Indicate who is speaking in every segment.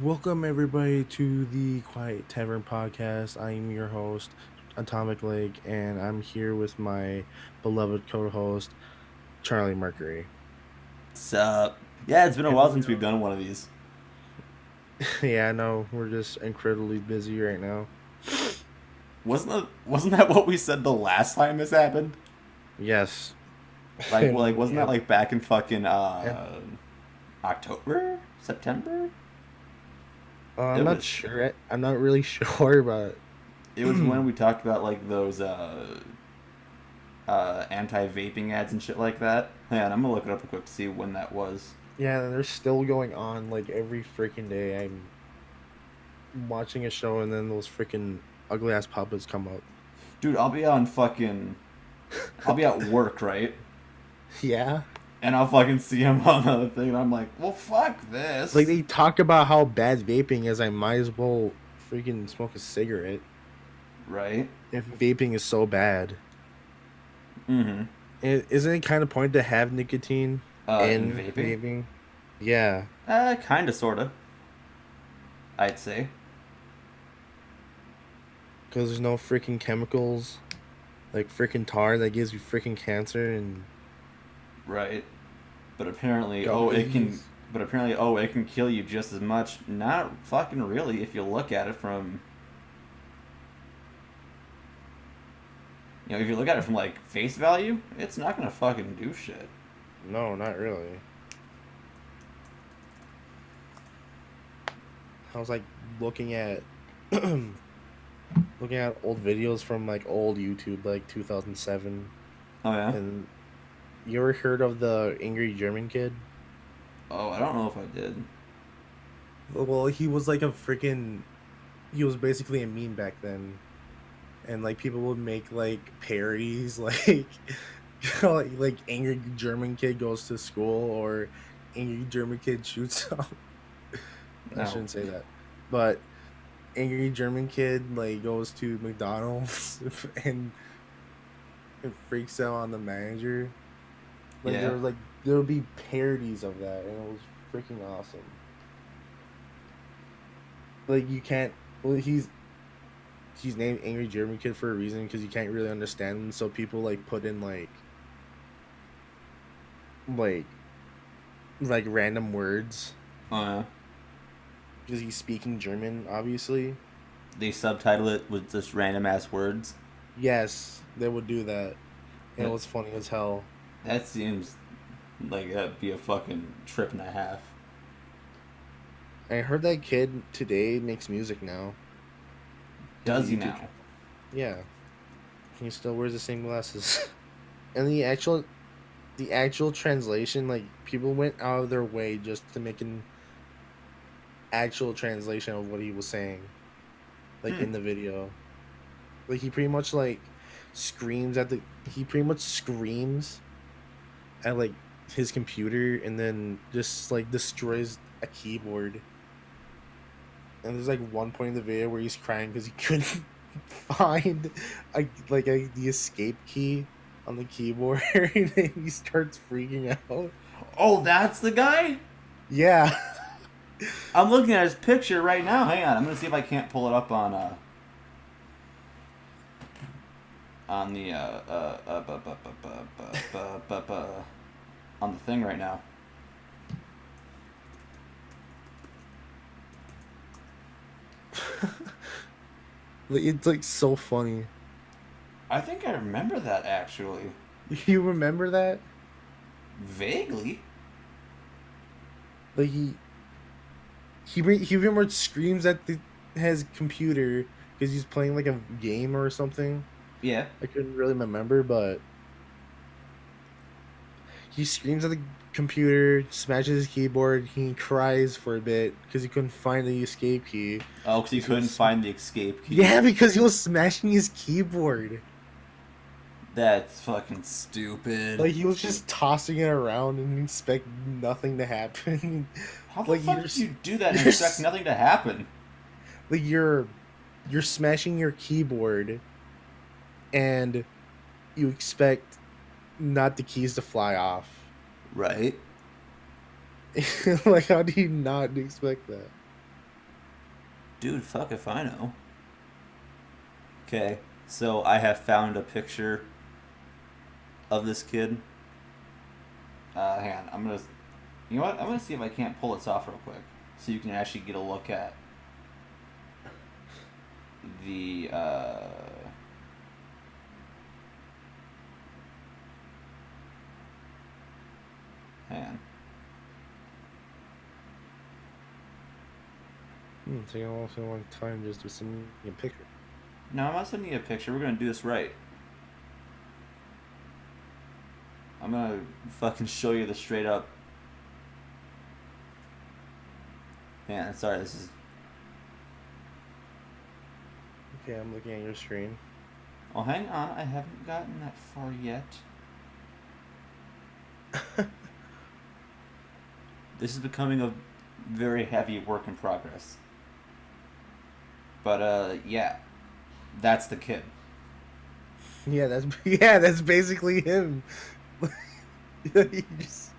Speaker 1: Welcome everybody to the Quiet Tavern podcast. I am your host, Atomic Lake, and I'm here with my beloved co-host, Charlie Mercury.
Speaker 2: Sup? Yeah, it's been a
Speaker 1: And
Speaker 2: while
Speaker 1: we
Speaker 2: since we've done one of these.
Speaker 1: yeah, I know we're just incredibly busy right now.
Speaker 2: Wasn't that what we said the last time this happened?
Speaker 1: Yes,
Speaker 2: Like
Speaker 1: and,
Speaker 2: wasn't that
Speaker 1: and,
Speaker 2: like back in fucking
Speaker 1: and
Speaker 2: October, September?
Speaker 1: I'm
Speaker 2: It
Speaker 1: not
Speaker 2: was
Speaker 1: sure. I'm not really sure, but
Speaker 2: it was when we talked about like those anti-vaping ads and shit like that. Hang on, I'm gonna look it up real quick to see when that was.
Speaker 1: yeah, they're still going on like every freaking day. I'm watching a show, and then those freaking ugly ass puppets come up.
Speaker 2: Dude, I'll be at work, right?
Speaker 1: Yeah.
Speaker 2: And I'll fucking see him on the thing, and I'm like, well, fuck
Speaker 1: Like
Speaker 2: this,
Speaker 1: they talk about how bad vaping is, I might as well freaking smoke a cigarette
Speaker 2: right?
Speaker 1: if vaping is so bad.
Speaker 2: Mm-hmm.
Speaker 1: Isn't it kind of point to have nicotine
Speaker 2: In
Speaker 1: in
Speaker 2: vaping?
Speaker 1: vaping? Yeah,
Speaker 2: Kinda, sorta. I'd say.
Speaker 1: because there's no freaking chemicals like freaking tar that gives you freaking cancer and
Speaker 2: Right. But apparently,
Speaker 1: gummies.
Speaker 2: it can kill you just as much. Not fucking really, if you look at it from, if you look at it from like face value, it's not gonna fucking do shit.
Speaker 1: No, not really. I was like looking at looking at old videos from like old YouTube, like 2007,
Speaker 2: Oh yeah.
Speaker 1: and you ever heard of the angry German kid?
Speaker 2: Oh, I don't know if I did.
Speaker 1: Well, he was like a freaking. He was basically a meme back then, and like people would make like parodies, like angry German kid goes to school or angry German kid shoots up. I
Speaker 2: No.
Speaker 1: shouldn't say that, but angry German kid like goes to McDonald's and it freaks out on the manager. Like
Speaker 2: Yeah.
Speaker 1: there would be parodies of that, and it was freaking awesome. Like you can't. Well, he's named Angry German Kid for a reason because you can't really understand him. So people like put in like like random words
Speaker 2: Oh yeah.
Speaker 1: because he's speaking German, obviously.
Speaker 2: They subtitle it with just random ass words.
Speaker 1: Yes, they would do that, and it
Speaker 2: That
Speaker 1: was funny as hell.
Speaker 2: that seems like that'd be a fucking trip and a half.
Speaker 1: I heard that kid today makes music now. He has a
Speaker 2: Does he
Speaker 1: YouTube
Speaker 2: now?
Speaker 1: channel. Yeah, he still wears the same glasses. And the actual translation, like people went out of their way just to make an actual translation of what he was saying, like
Speaker 2: Hmm.
Speaker 1: in the video. Like he pretty much like screams at the he pretty much screams at like his computer and then just like destroys a keyboard. And there's like one point in the video where he's crying because he couldn't find the escape key on the keyboard and then he starts freaking out.
Speaker 2: Oh, that's the guy?
Speaker 1: Yeah.
Speaker 2: I'm looking at his picture right now. Hang on, I'm gonna see if I can't pull it up on the on the thing right now.
Speaker 1: Like, it's like so funny.
Speaker 2: I think I remember that actually.
Speaker 1: You remember that?
Speaker 2: Vaguely.
Speaker 1: Like he pretty much screams at his computer because he's playing like a game or something.
Speaker 2: Yeah.
Speaker 1: I couldn't really remember, but he screams at the computer, smashes his keyboard. He cries for a bit because he couldn't find the escape key.
Speaker 2: Oh, because he
Speaker 1: 'Cause he
Speaker 2: couldn't
Speaker 1: was,
Speaker 2: find the escape key.
Speaker 1: yeah, because he was smashing his keyboard.
Speaker 2: That's fucking stupid.
Speaker 1: Like he was just tossing it around and expect nothing to happen.
Speaker 2: How the
Speaker 1: like
Speaker 2: fuck
Speaker 1: you're
Speaker 2: did you do that and
Speaker 1: you're
Speaker 2: expect nothing to happen?
Speaker 1: like you're smashing your keyboard and you expect not the keys to fly off.
Speaker 2: Right.
Speaker 1: Like how do you not expect that?
Speaker 2: Dude, fuck if I know. Okay, so I have found a picture of this kid. Hang on, I'm gonna. You know what? I'm gonna see if I can't pull this off real quick, so you can actually get a look at the. Hang on.
Speaker 1: Taking a long time just to send me a picture.
Speaker 2: No, I'm not sending you a picture. We're gonna do this right. I'm gonna fucking show you the straight up. Man, sorry, this is.
Speaker 1: Okay, I'm looking at your screen.
Speaker 2: Oh, hang on. I haven't gotten that far yet. This is becoming a very heavy work in progress. But, yeah. That's the kid.
Speaker 1: That's basically him. you, just,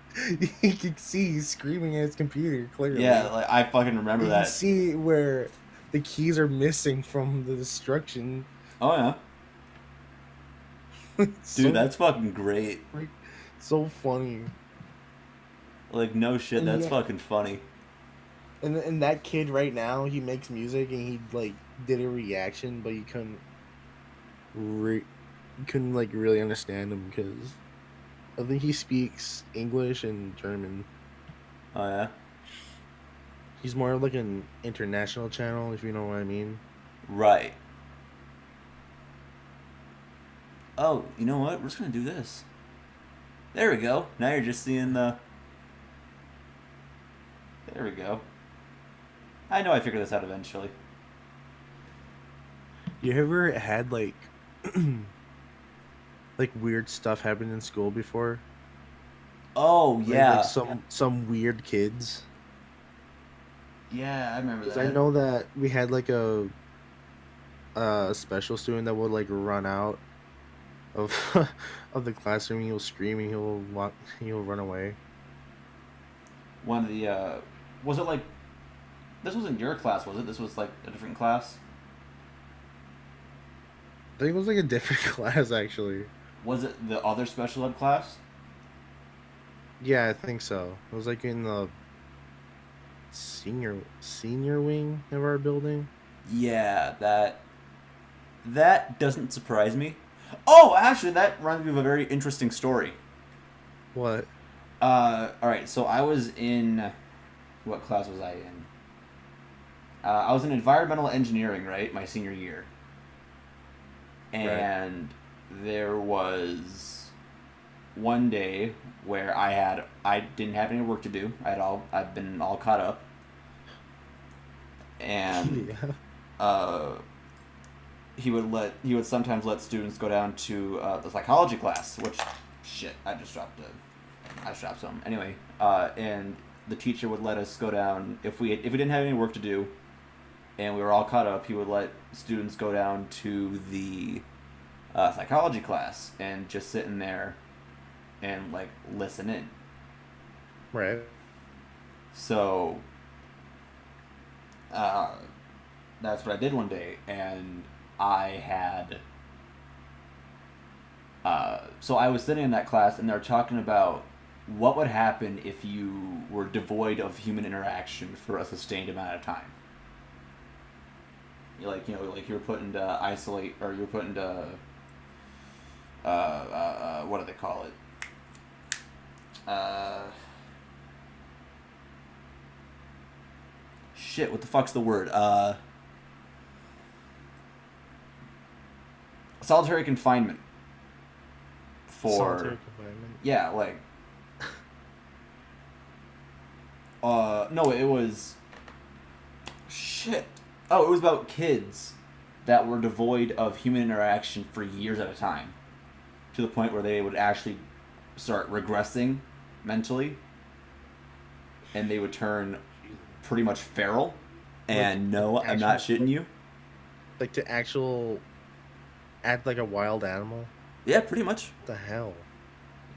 Speaker 1: you can see he's screaming at his computer clearly.
Speaker 2: Yeah, like, I fucking remember
Speaker 1: you
Speaker 2: that.
Speaker 1: can see where the keys are missing from the destruction.
Speaker 2: Oh, yeah. Dude, that's fucking great.
Speaker 1: So funny.
Speaker 2: Like, no shit, that's fucking funny.
Speaker 1: And that kid right now, he makes music and he like did a reaction, but you couldn't like really understand him because I think he speaks English and German.
Speaker 2: Oh, yeah?
Speaker 1: He's more like an international channel, if you know what I mean.
Speaker 2: Right. Oh, you know what? We're just gonna do this. There we go. Now you're just seeing the. There we go. I know I figured this out eventually.
Speaker 1: You ever had like like weird stuff happen in school before?
Speaker 2: Oh, yeah.
Speaker 1: Like some weird kids.
Speaker 2: Yeah, I remember that.
Speaker 1: Because I know that we had like a special student that would like run out of of the classroom. He'll scream and he'll run away.
Speaker 2: One of the was it like this wasn't your class, was it? This was like a different class?
Speaker 1: I think it was like a different class actually.
Speaker 2: Was it the other special ed class?
Speaker 1: Yeah, I think so. It was like in the senior wing of our building.
Speaker 2: Yeah, that doesn't surprise me. Oh, actually, that reminds me of a very interesting story.
Speaker 1: What?
Speaker 2: All right. So I was in what class was I in? I was in environmental engineering, right, my senior year, and there was one day where I didn't have any work to do. I'd been all caught up, and
Speaker 1: Yeah.
Speaker 2: he would sometimes let students go down to the psychology class, which shit I just dropped something anyway, and the teacher would let us go down if we didn't have any work to do, and we were all caught up. He would let students go down to the psychology class and just sit in there and like listen in.
Speaker 1: Right.
Speaker 2: So that's what I did one day, and I had. So I was sitting in that class, and they're talking about what would happen if you were devoid of human interaction for a sustained amount of time. Like you were put into isolate, or you were put into what do they call it? Shit, what the fuck's the word? Solitary confinement.
Speaker 1: Solitary confinement.
Speaker 2: Yeah, like no, it was shit. Oh, it was about kids that were devoid of human interaction for years at a time, to the point where they would actually start regressing mentally, and they would turn pretty much feral. And no, I'm not shitting you.
Speaker 1: Like to act like a wild animal.
Speaker 2: Yeah, pretty much.
Speaker 1: What the hell?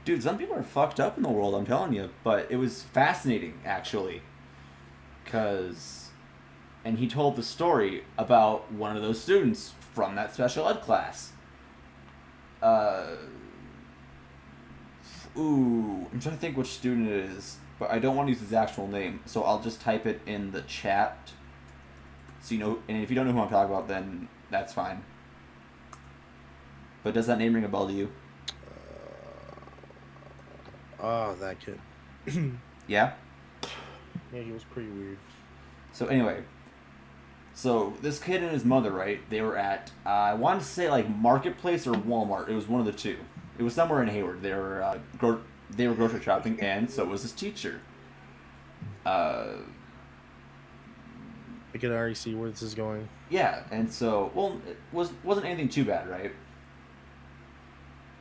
Speaker 2: Dude, some people are fucked up in the world, I'm telling you. But it was fascinating, actually. Because and he told the story about one of those students from that special ed class. Uh, I'm trying to think which student it is, but I don't want to use his actual name, so I'll just type it in the chat. So you know, and if you don't know who I'm talking about, then that's fine. But does that name ring a bell to you?
Speaker 1: Oh, that kid.
Speaker 2: Yeah?
Speaker 1: Yeah, he was pretty weird.
Speaker 2: So anyway, so this kid and his mother, right? They were at I wanted to say like Marketplace or Walmart. It was one of the two. It was somewhere in Hayward. They were grocery shopping, and so was his teacher. Uh,
Speaker 1: I can already see where this is going.
Speaker 2: yeah, and so it wasn't anything too bad, right?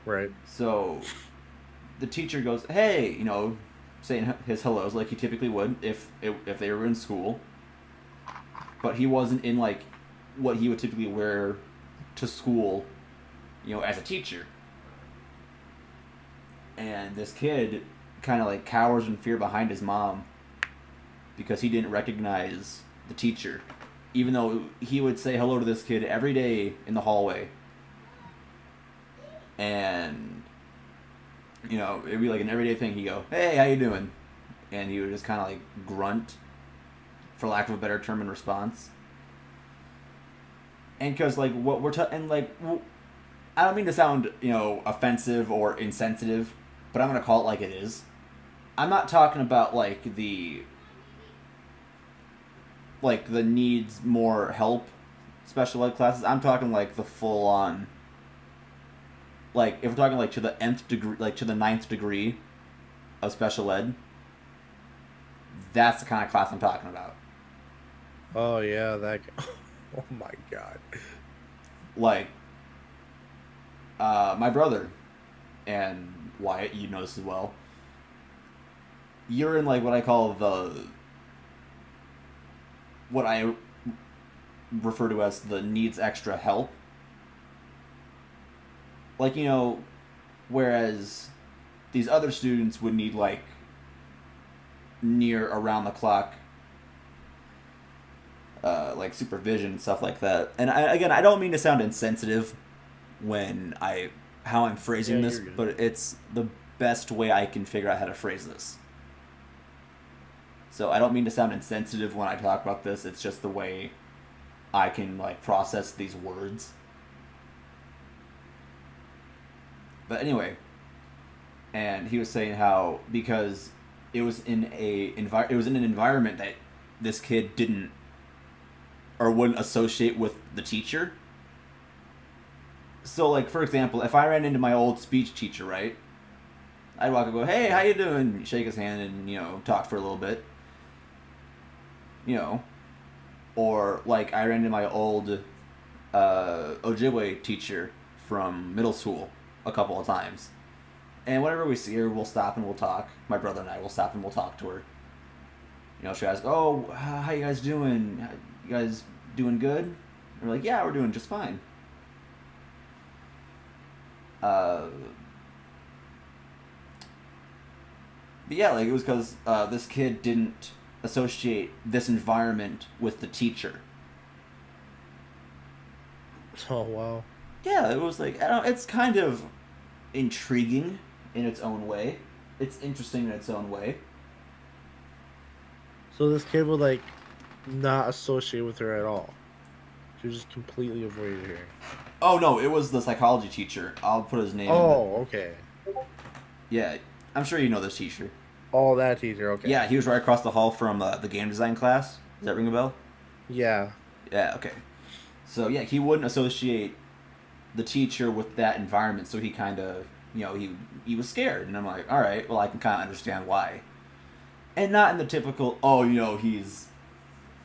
Speaker 1: Right.
Speaker 2: So the teacher goes, "Hey," saying his hellos like he typically would if they were in school. But he wasn't in like what he would typically wear to school, as a teacher. And this kid kind of like cowers in fear behind his mom because he didn't recognize the teacher, even though he would say hello to this kid every day in the hallway. And it'd be like an everyday thing. He'd go, "Hey, how you doing?" And he would just kind of like grunt, for lack of a better term, in response. And because like what we're I don't mean to sound offensive or insensitive, but I'm gonna call it like it is. I'm not talking about the needs more help special ed classes. I'm talking like the full on, like if we're talking like to the nth degree, like to the ninth degree of special ed. That's the kind of class I'm talking about.
Speaker 1: Oh yeah, that. Oh my god.
Speaker 2: Like, my brother and Wyatt, you know this as well. You're in like what I call what I refer to as the needs extra help. Like, whereas these other students would need like near around the clock like supervision and stuff like that. And I don't mean to sound insensitive when how I'm phrasing
Speaker 1: Yeah,
Speaker 2: this,
Speaker 1: you're good.
Speaker 2: but it's the best way I can figure out how to phrase this. So I don't mean to sound insensitive when I talk about this. It's just the way I can like process these words. But anyway, and he was saying how because it was in an environment that this kid didn't or wouldn't associate with the teacher. So like for example, if I ran into my old speech teacher, right? I'd walk and go, "Hey, how you doing?" Shake his hand and talk for a little bit. Or like I ran into my old Ojibwe teacher from middle school a couple of times. And whenever we see her, we'll stop and we'll talk. My brother and I will stop and we'll talk to her. She asks, "Oh, how you guys doing? You guys doing good?" And we're like, "Yeah, we're doing just fine." But yeah, like it was because this kid didn't associate this environment with the teacher.
Speaker 1: Oh wow.
Speaker 2: Yeah, it was like it's kind of intriguing in its own way. It's interesting in its own way.
Speaker 1: So this kid would like not associate with her at all. She was just completely avoided her.
Speaker 2: Oh no, it was the psychology teacher. I'll put his name in the.
Speaker 1: Oh, okay.
Speaker 2: Yeah, I'm sure you know this teacher.
Speaker 1: Oh, that teacher. Okay.
Speaker 2: Yeah, he was right across the hall from the game design class. Does that ring a bell?
Speaker 1: Yeah.
Speaker 2: Yeah, okay. So yeah, he wouldn't associate the teacher with that environment, so he kind of, he was scared, and I'm like, all right, well, I can kind of understand why, and not in the typical, oh, he's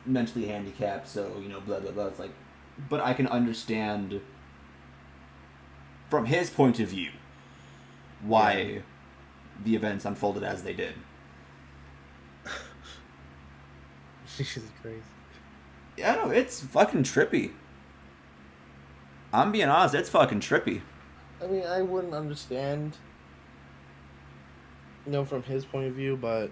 Speaker 2: mentally handicapped, so blah blah blah. It's like, but I can understand from his point of view why the events unfolded as they did.
Speaker 1: She's crazy.
Speaker 2: Yeah, no, it's fucking trippy. I'm being honest, it's fucking trippy.
Speaker 1: I mean, I wouldn't understand, from his point of view, but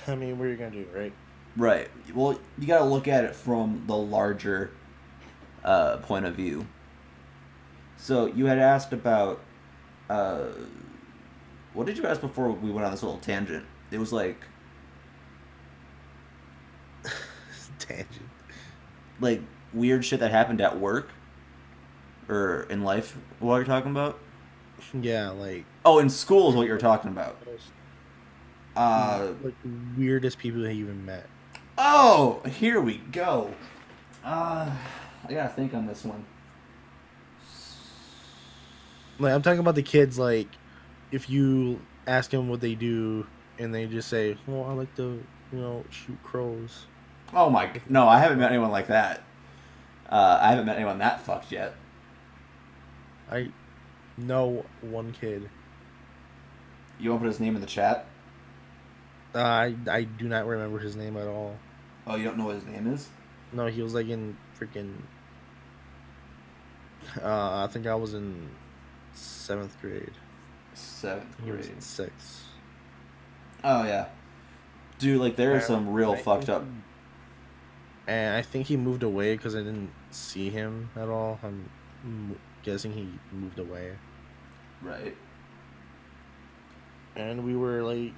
Speaker 1: I mean, what are you gonna do, right?
Speaker 2: Right. Well, you got to look at it from the larger point of view. So you had asked about uh, what did you ask before we went on this little tangent? It was
Speaker 1: Tangent.
Speaker 2: like weird shit that happened at work or in life. What are you talking about?
Speaker 1: Yeah, like
Speaker 2: Oh, in school is what you're talking about.
Speaker 1: most
Speaker 2: Uh,
Speaker 1: like weirdest people I even met.
Speaker 2: oh, here we go. Uh, I gotta think on this one.
Speaker 1: Like I'm talking about the kids. Like if you ask them what they do, and they just say, "Well, I like to, shoot crows."
Speaker 2: Oh my,
Speaker 1: If
Speaker 2: no, I haven't met anyone like that. I haven't met anyone that fucked yet.
Speaker 1: I know one kid.
Speaker 2: You want to put his name in the chat?
Speaker 1: I do not remember his name at all.
Speaker 2: Oh, you don't know what his name is?
Speaker 1: No, he was like in freaking. I think I was in seventh grade.
Speaker 2: Seventh
Speaker 1: He was in
Speaker 2: grade.
Speaker 1: sixth.
Speaker 2: Oh yeah, dude. Like there is
Speaker 1: And,
Speaker 2: some real
Speaker 1: and I
Speaker 2: fucked
Speaker 1: think
Speaker 2: up.
Speaker 1: he, and I think he moved away because I didn't see him at all. Guessing he moved away.
Speaker 2: Right.
Speaker 1: And we were like,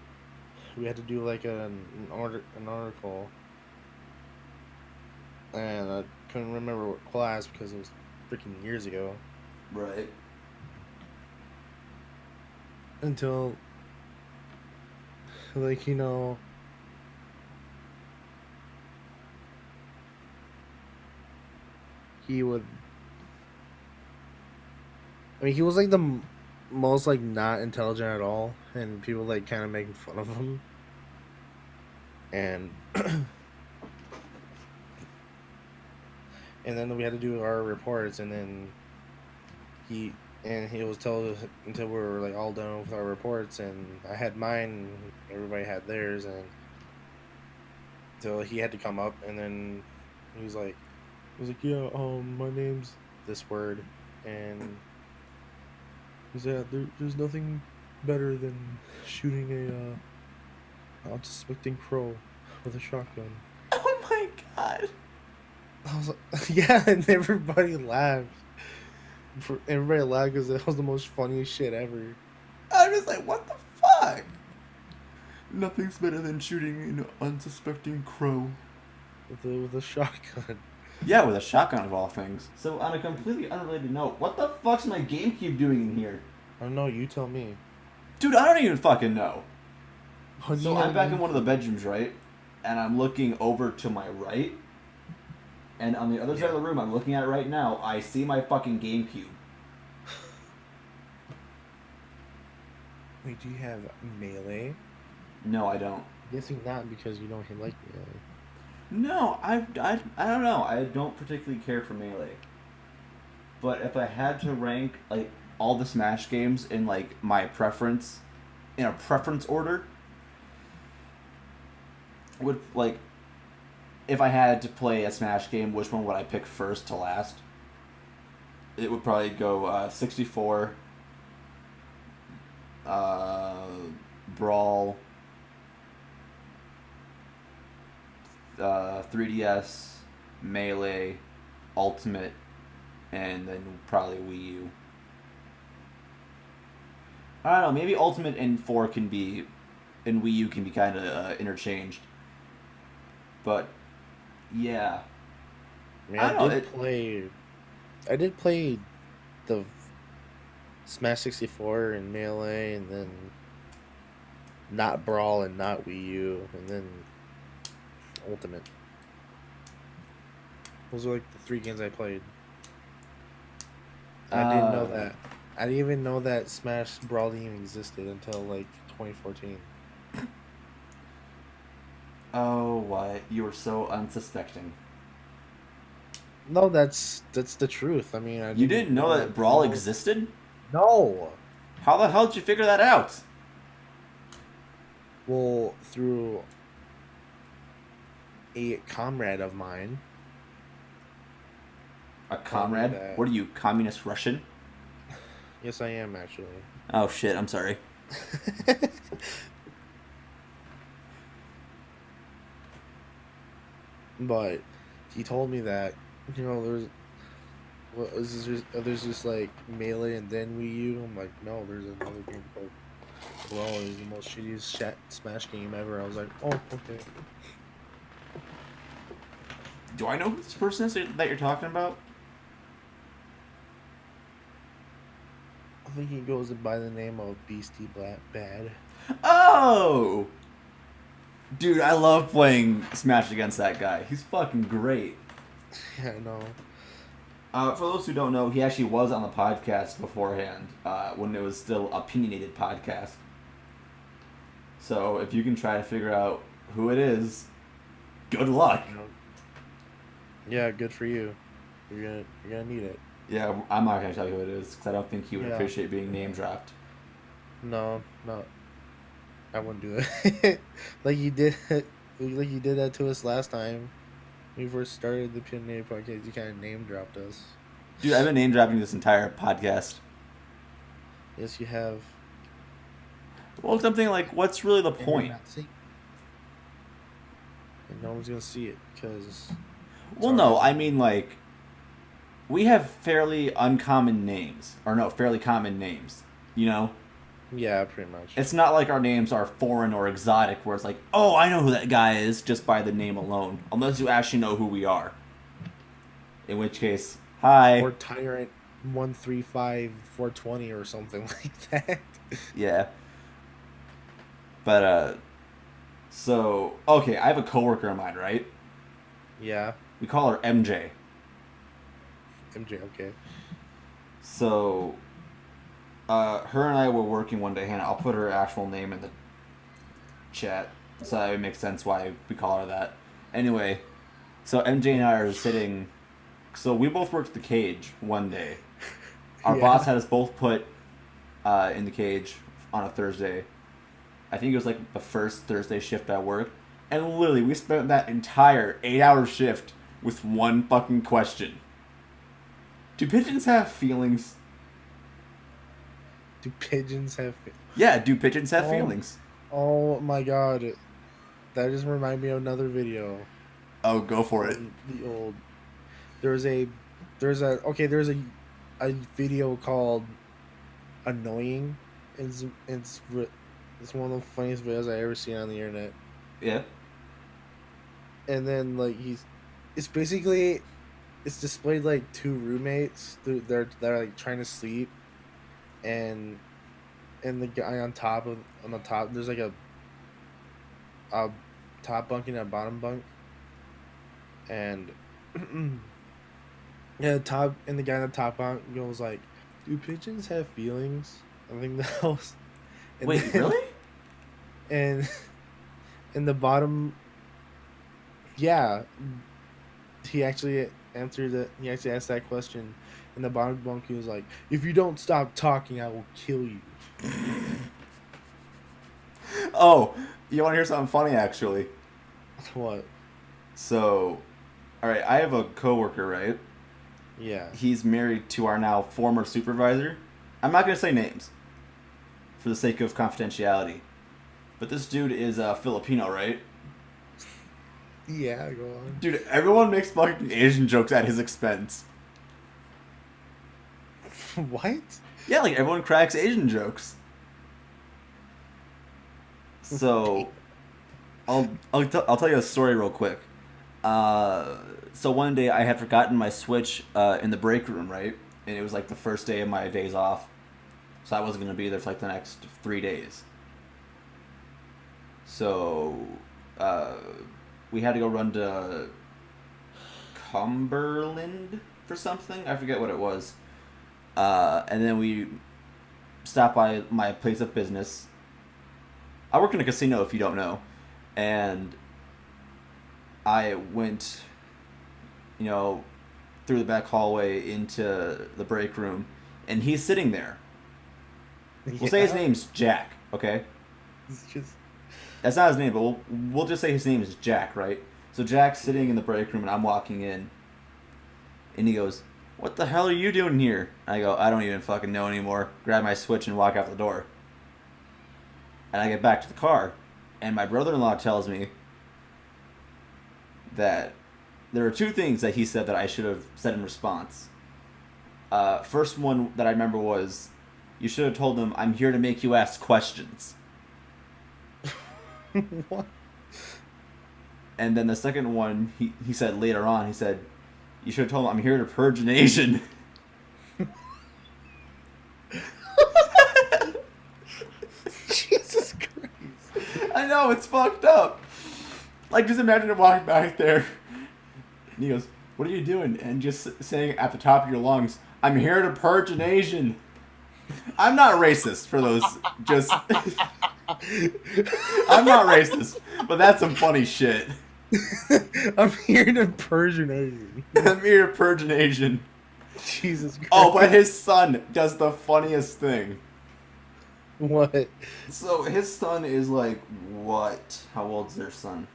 Speaker 1: we had to do like an article, and I couldn't remember what class because it was freaking years ago.
Speaker 2: Right.
Speaker 1: Until like he would. I mean, he was like the most like not intelligent at all, and people like kind of making fun of him. And and then we had to do our reports, and then he was told us until we were like all done with our reports, and I had mine, and everybody had theirs, and so he had to come up, and then he was like, yeah, my name's this word, and he said, there's nothing better than shooting a unsuspecting crow with a shotgun.
Speaker 2: Oh my god.
Speaker 1: I was like, yeah, and everybody laughed. Everybody laughed because that was the most funniest shit ever.
Speaker 2: I'm just like, what the fuck? Nothing's better than shooting an unsuspecting crow.
Speaker 1: With a shotgun.
Speaker 2: Yeah, with a shotgun of all things. So on a completely unrelated note, what the fuck's my GameCube doing in here?
Speaker 1: I don't know. You tell me.
Speaker 2: Dude, I don't even fucking know.
Speaker 1: Oh, you
Speaker 2: So
Speaker 1: have
Speaker 2: I'm
Speaker 1: a
Speaker 2: back in one of the
Speaker 1: GameCube.
Speaker 2: bedrooms, right? And I'm looking over to my right. And on the other side of the room, I'm looking at it right now, I see my fucking GameCube.
Speaker 1: Wait, do you have Melee?
Speaker 2: No, I don't.
Speaker 1: Guessing not because you don't like Melee.
Speaker 2: No, I don't know. I don't particularly care for Melee. But if I had to rank, like, all the Smash games in, like, my preference, in a preference order, would, like, if I had to play a Smash game, which one would I pick first to last? It would probably go 64, uh, Brawl, 3DS, Melee, Ultimate, and then probably Wii U. I don't know. Maybe Ultimate and 4 can be, and Wii U can be kind of interchanged. But yeah,
Speaker 1: I mean,
Speaker 2: I don't know.
Speaker 1: I did play the Smash 64 and Melee, and then not Brawl and not Wii U, and then Ultimate. Those are like the three games I played. I didn't know
Speaker 2: Uh,
Speaker 1: that. I didn't even know that Smash Brawl even existed until like 2014.
Speaker 2: oh, what? You were so unsuspecting.
Speaker 1: No, that's the truth. I mean, I
Speaker 2: You
Speaker 1: didn't
Speaker 2: didn't
Speaker 1: know
Speaker 2: know that
Speaker 1: that
Speaker 2: Brawl
Speaker 1: Brawl.
Speaker 2: existed?
Speaker 1: No.
Speaker 2: How the hell did you figure that out?
Speaker 1: Well, through a comrade of mine
Speaker 2: A
Speaker 1: told me
Speaker 2: comrade?
Speaker 1: that.
Speaker 2: What are you, communist Russian?
Speaker 1: Yes, I am actually.
Speaker 2: Oh shit, I'm sorry.
Speaker 1: but he told me that there's just like Melee and then Wii U. I'm like, no, there's another game called Brawl. It's the most shittiest Smash game ever. I was like, oh, okay.
Speaker 2: Do I know who this person is that you're talking about?
Speaker 1: I think he goes by the name of Beastie Black Bad.
Speaker 2: Oh! Dude, I love playing Smash against that guy. He's fucking great.
Speaker 1: Yeah, I know.
Speaker 2: For those who don't know, he actually was on the podcast beforehand when it was still opinionated podcast. So if you can try to figure out who it is, good luck.
Speaker 1: Yeah, good for you. You're gonna need it.
Speaker 2: Yeah, I'm not gonna tell you who it is because I don't think he would
Speaker 1: Yeah.
Speaker 2: appreciate being name dropped.
Speaker 1: No, no, I wouldn't do it. like you did, like you did that to us last time. When we first started the Pioneer podcast. You kind of name dropped us.
Speaker 2: Dude, I've been name dropping this entire podcast.
Speaker 1: Yes, you have.
Speaker 2: Well, something like, what's really the
Speaker 1: And you're
Speaker 2: point?
Speaker 1: not seeing. And no one's gonna see it because.
Speaker 2: Well, no, I mean like, we have fairly uncommon names, or no, fairly common names. You know,
Speaker 1: Yeah, pretty much.
Speaker 2: it's not like our names are foreign or exotic, where it's like, oh, I know who that guy is just by the name alone, unless you actually know who we are. In which case, hi.
Speaker 1: Or Tyrant 135 420 or something like that.
Speaker 2: Yeah. But so okay, I have a coworker of mine, right?
Speaker 1: Yeah,
Speaker 2: We call her MJ.
Speaker 1: MJ. Okay.
Speaker 2: So, her and I were working one day. Hannah, I'll put her actual name in the chat, so that it makes sense why we call her that. Anyway, so MJ and I are sitting. So we both worked the cage one day. Our
Speaker 1: Yeah.
Speaker 2: boss had us both put in the cage on a Thursday. I think it was like the first Thursday shift at work, and literally we spent that entire 8-hour shift with one fucking question. Do pigeons have feelings?
Speaker 1: Do pigeons have?
Speaker 2: Yeah, do pigeons have
Speaker 1: Oh.
Speaker 2: feelings?
Speaker 1: Oh my god, that just reminded me of another video.
Speaker 2: Oh, go for it.
Speaker 1: The old. There's a, there's a video called "Annoying." It's one of the funniest videos I ever seen on the internet.
Speaker 2: Yeah.
Speaker 1: And then like it's basically, it's displayed like two roommates. They're like trying to sleep, and the guy on the top there's like a top bunk and a bottom bunk, and yeah, the guy on the top bunk goes like, "Do pigeons have feelings?" I think that was. And
Speaker 2: Wait,
Speaker 1: then,
Speaker 2: really?
Speaker 1: And in the bottom, yeah, he actually answered it. He actually asked that question. And the bottom bunk, he was like, "If you don't stop talking, I will kill you."
Speaker 2: Oh, you want to hear something funny, actually?
Speaker 1: What?
Speaker 2: So, alright, I have a coworker, right?
Speaker 1: Yeah.
Speaker 2: He's married to our now former supervisor. I'm not going to say names for the sake of confidentiality. But this dude is Filipino, right?
Speaker 1: Yeah, go on.
Speaker 2: Dude, everyone makes fucking Asian jokes at his expense.
Speaker 1: What?
Speaker 2: Yeah, like everyone cracks Asian jokes. So, I'll tell you a story real quick. So one day I had forgotten my Switch in the break room, right? And it was like the first day of my days off, so I wasn't gonna be there for like the next 3 days. So, we had to go run to Cumberland for something. I forget what it was. And then we stopped by my place of business. I work in a casino, if you don't know, and I went, through the back hallway into the break room, and he's sitting there. We'll say his name's Jack, okay?
Speaker 1: It's just.
Speaker 2: That's not his name, but we'll just say his name is Jack, right? So Jack's sitting in the break room, and I'm walking in, and he goes, "What the hell are you doing here?" I go, "I don't even fucking know anymore." Grab my Switch and walk out the door. And I get back to the car, and my brother-in-law tells me that there are two things that he said that I should have said in response. First one that I remember was, you should have told him, I'm here to make you ask questions.
Speaker 1: What?
Speaker 2: And then the second one, he said later on, he said, you should have told him, I'm here to purge an Asian.
Speaker 1: Jesus Christ.
Speaker 2: I know, it's fucked up. Like, just imagine him walking back there. And he goes, what are you doing? And just saying at the top of your lungs, I'm here to purge an Asian. I'm not racist for those, just... I'm not racist, but that's some funny shit.
Speaker 1: I'm here to purge an Asian.
Speaker 2: I'm here to purge an Asian.
Speaker 1: Jesus Christ.
Speaker 2: Oh, but his son does the funniest thing.
Speaker 1: What?
Speaker 2: So his son is like, what? How old's their son?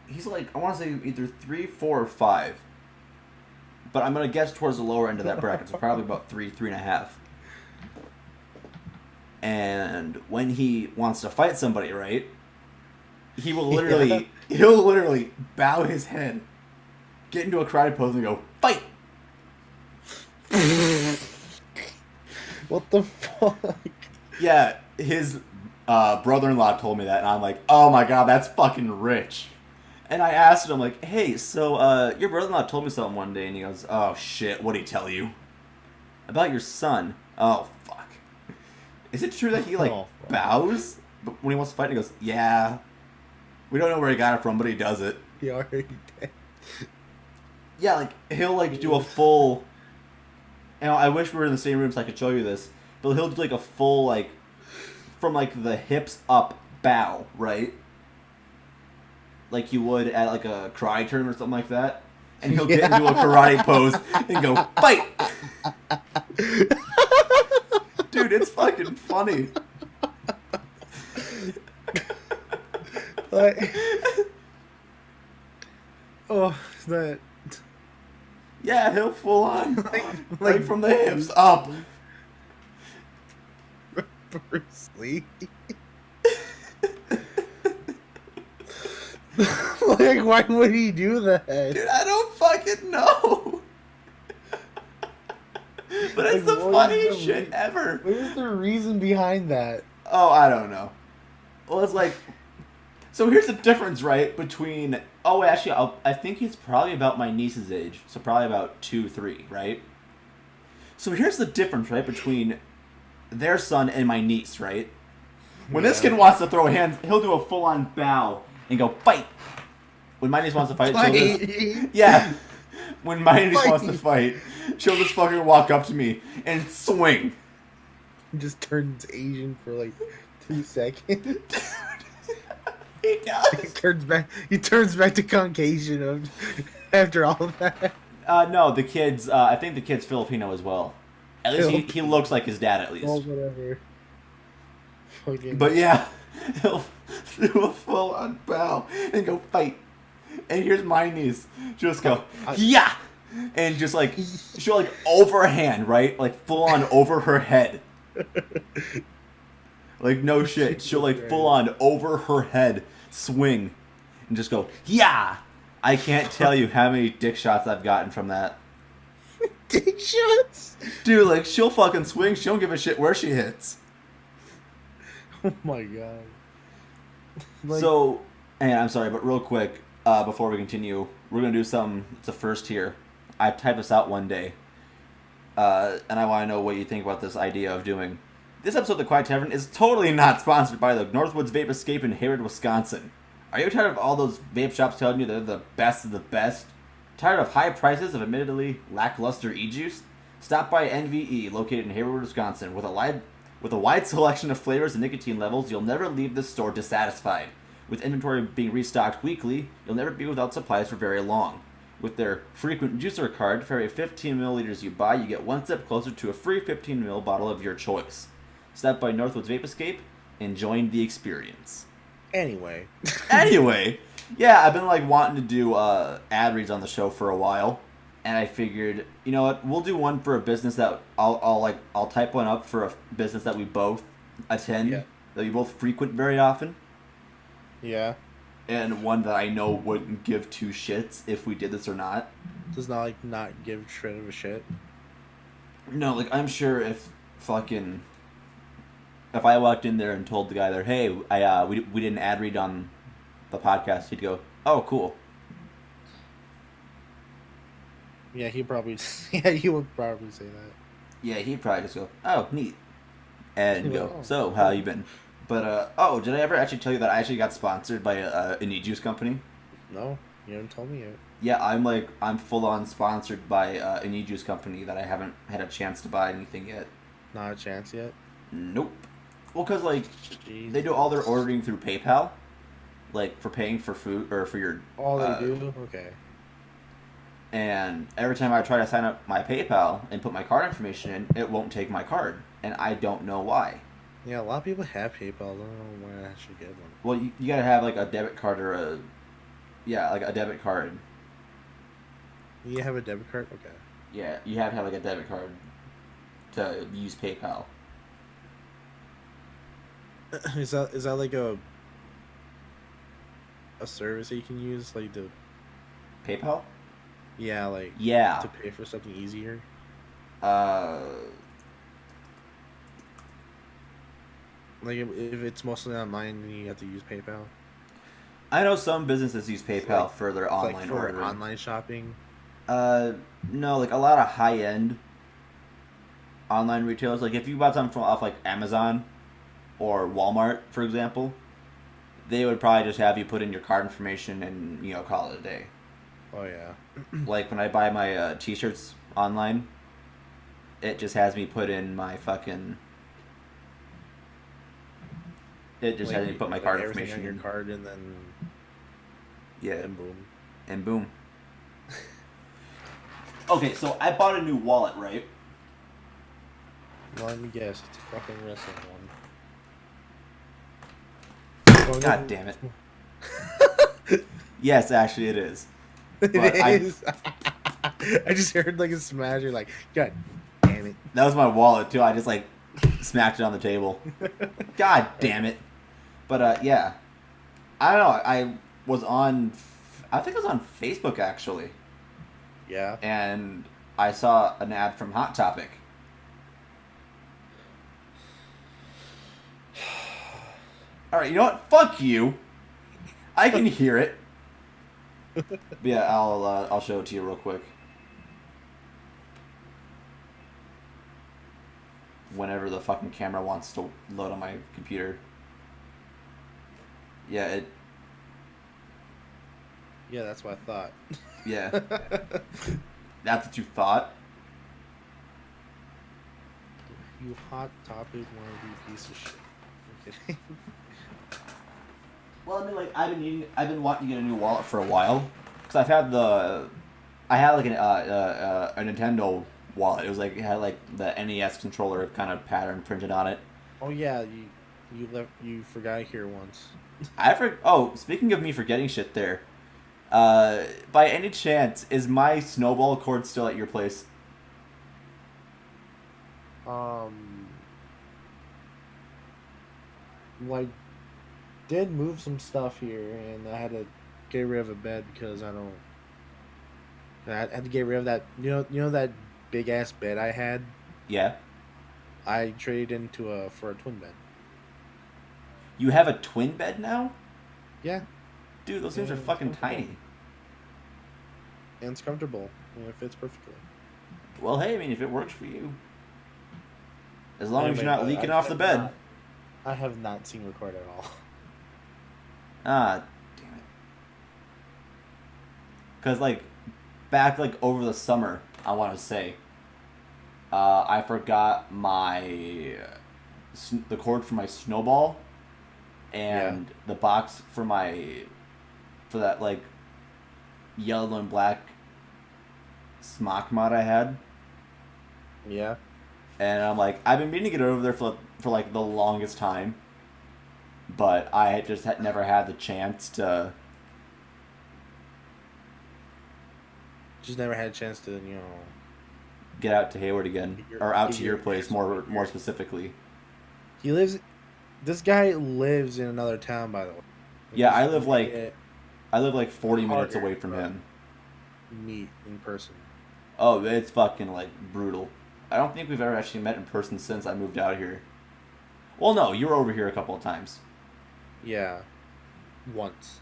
Speaker 2: He's like, I want to say either 3, 4, or 5. But I'm going to guess towards the lower end of that bracket. So probably about 3, 3.5. And when he wants to fight somebody, right? He will literally, he'll literally bow his head, get into a karate pose and go, fight!
Speaker 1: What the fuck?
Speaker 2: Yeah, his brother-in-law told me that, and I'm like, oh my god, that's fucking rich. And I asked him, like, hey, so, your brother-in-law told me something one day, and he goes, oh shit, what'd he tell you? About your son. Oh, fuck. Is it true that he, like, bows when he wants to fight? And he goes, yeah. We don't know where he got it from, but he does it.
Speaker 1: He already did.
Speaker 2: Yeah, like, he'll, like, do a full... You know, I wish we were in the same room so I could show you this. But he'll do, like, a full, like, from, like, the hips up bow, right? Like you would at, like, a karate tournament or something like that. And he'll get into a karate pose and go, fight! Dude, it's fucking funny.
Speaker 1: Like, oh, that...
Speaker 2: Yeah, he'll full on, like from the hips up.
Speaker 1: Bruce Lee. Like, why would he do that?
Speaker 2: Dude, I don't fucking know. But it's
Speaker 1: Like,
Speaker 2: the funniest shit ever.
Speaker 1: What is the reason behind that?
Speaker 2: Oh, I don't know. Well, it's like... So here's the difference, right, between... Oh, actually, I think he's probably about my niece's age. So probably about 2, 3, right? So here's the difference, right, between their son and my niece, right? When this kid wants to throw hands, he'll do a full-on bow and go, fight! When my niece wants to fight, she'll just... Yeah. When my niece wants to fight, she'll just fucking walk up to me and swing.
Speaker 1: He just turns Asian for like 2 seconds.
Speaker 2: He does.
Speaker 1: He turns back to Caucasian after all of that.
Speaker 2: No, the kid's, I think the kid's Filipino as well. At least he looks like his dad, at least.
Speaker 1: Well, whatever. Fucking...
Speaker 2: But yeah, he'll do a full-on bow and go fight. And here's my niece. She'll just go, yeah! And just like, she'll like overhand, right? Like full-on over her head. Like no shit. She'll like full-on over her head swing. And just go, yeah! I can't tell you how many dick shots I've gotten from that.
Speaker 1: Dick shots?
Speaker 2: Dude, like she'll fucking swing. She don't give a shit where she hits.
Speaker 1: Oh my god. Like...
Speaker 2: So, and I'm sorry, but real quick, before we continue, we're going to do something, it's a first here. I typed this out one day, and I want to know what you think about this idea of doing. This episode of The Quiet Tavern is totally not sponsored by the Northwoods Vape Escape in Hayward, Wisconsin. Are you tired of all those vape shops telling you they're the best of the best? Tired of high prices of admittedly lackluster e-juice? Stop by NVE, located in Hayward, Wisconsin, with a wide selection of flavors and nicotine levels. You'll never leave this store dissatisfied. With inventory being restocked weekly, you'll never be without supplies for very long. With their frequent juicer card, for every 15 milliliters you buy, you get one step closer to a free 15 ml bottle of your choice. Stop by Northwoods Vape Escape and join the experience.
Speaker 1: Anyway,
Speaker 2: yeah, I've been like wanting to do ad reads on the show for a while, and I figured, you know what, we'll do one for a business that I'll type one up for a business that we both attend, that we both frequent very often.
Speaker 1: Yeah.
Speaker 2: and one that I know wouldn't give two shits if we did this or not.
Speaker 1: Does not like not give shred of a shit.
Speaker 2: No, like I'm sure if fucking if I walked in there and told the guy there, hey, we did an ad read on the podcast, he'd go, oh, cool.
Speaker 1: Yeah, he probably. Yeah, he would probably say that.
Speaker 2: Yeah, he'd probably just go, oh, neat, and go,
Speaker 1: Oh,
Speaker 2: so how
Speaker 1: cool.
Speaker 2: you been? But oh, did I ever actually tell you that I actually got sponsored by a e-juice company?
Speaker 1: No, you haven't told me yet.
Speaker 2: Yeah, I'm full on sponsored by an e-juice company that I haven't had a chance to buy anything yet.
Speaker 1: Not a chance yet.
Speaker 2: Nope. Well, cause like
Speaker 1: Jeez.
Speaker 2: they do all their ordering through PayPal, like for paying for food or for your.
Speaker 1: All they do? Okay.
Speaker 2: And every time I try to sign up my PayPal and put my card information in, it won't take my card, and I don't know why.
Speaker 1: Yeah, a lot of people have PayPal. I don't know why I should get one.
Speaker 2: Well, you gotta have like a debit card or like a debit card.
Speaker 1: You have a debit card? Okay.
Speaker 2: Yeah, you have to have like a debit card to use PayPal.
Speaker 1: Is that like a service that you can use like to
Speaker 2: PayPal?
Speaker 1: yeah like
Speaker 2: Yeah.
Speaker 1: to pay for something easier?
Speaker 2: Uh,
Speaker 1: Like if it's mostly online, then you have to use PayPal.
Speaker 2: I know some businesses use PayPal
Speaker 1: Like
Speaker 2: for their
Speaker 1: like
Speaker 2: online
Speaker 1: for
Speaker 2: ordering.
Speaker 1: online shopping.
Speaker 2: Uh, no, like a lot of high end online retailers. Like if you bought something from off like Amazon or Walmart, for example, they would probably just have you put in your card information and call it a day.
Speaker 1: Oh yeah.
Speaker 2: Like when I buy my t-shirts online, it just has me put in my fucking. It just has me put my
Speaker 1: like
Speaker 2: card
Speaker 1: everything
Speaker 2: information
Speaker 1: on your
Speaker 2: in.
Speaker 1: card and then
Speaker 2: Yeah,
Speaker 1: and boom.
Speaker 2: and boom. Okay, so I bought a new wallet, right?
Speaker 1: Well, let me guess, it's a fucking wrestling one.
Speaker 2: God damn it. Yes, actually it is.
Speaker 1: It
Speaker 2: But
Speaker 1: is. I just heard like a smash. You're like, God damn it.
Speaker 2: That was my wallet too. I just like smacked it on the table. God damn it. But yeah. I don't know. I was on I think I was on Facebook actually.
Speaker 1: Yeah.
Speaker 2: And I saw an ad from Hot Topic. Alright, you know what? Fuck you. I can hear it. But yeah, I'll show it to you real quick. Whenever the fucking camera wants to load on my computer. Yeah,
Speaker 1: Yeah, that's what I thought.
Speaker 2: yeah. That's what you thought?
Speaker 1: You hot topic wannabe piece of shit. I'm kidding.
Speaker 2: Well, I mean, like I've been wanting to get a new wallet for a while, cause I had like a Nintendo wallet. It was like it had like the NES controller kind of pattern printed on it.
Speaker 1: Oh yeah, you forgot here once.
Speaker 2: Oh, speaking of me forgetting shit, there. By any chance, is my snowball cord still at your place?
Speaker 1: Well, I did move some stuff here, and I had to get rid of a bed because I had to get rid of that. You know that big ass bed I had.
Speaker 2: Yeah.
Speaker 1: I traded into for a twin bed.
Speaker 2: You have a twin bed now?
Speaker 1: Yeah,
Speaker 2: Dude, those things
Speaker 1: Yeah,
Speaker 2: are
Speaker 1: it's
Speaker 2: fucking
Speaker 1: comfortable.
Speaker 2: tiny.
Speaker 1: and it's comfortable. And it fits perfectly.
Speaker 2: Well, hey, I mean, if it works for you. As long as
Speaker 1: Anyway,
Speaker 2: you're not
Speaker 1: but
Speaker 2: leaking
Speaker 1: I
Speaker 2: off the
Speaker 1: have
Speaker 2: bed.
Speaker 1: I have not seen record at all.
Speaker 2: Ah, damn it. Because, like, back, like, over the summer, I want to say, I forgot the cord for my snowball and the box for that, like, yellow and black smock mod I had.
Speaker 1: Yeah.
Speaker 2: And I'm like, I've been meaning to get it over there for like the longest time, but I just never had the chance to.
Speaker 1: Just never had a chance to,
Speaker 2: Get out to Hayward again,
Speaker 1: Get your-
Speaker 2: or out
Speaker 1: get
Speaker 2: to your
Speaker 1: your
Speaker 2: place
Speaker 1: ears
Speaker 2: more specifically.
Speaker 1: This guy lives in another town, by the way.
Speaker 2: Yeah,
Speaker 1: Just make it
Speaker 2: I live like 40 minutes
Speaker 1: harder
Speaker 2: away from
Speaker 1: to
Speaker 2: him.
Speaker 1: meet in person.
Speaker 2: Oh, it's fucking like brutal. I don't think we've ever actually met in person since I moved out here. Well, no, you were over here a couple of times.
Speaker 1: Yeah, once.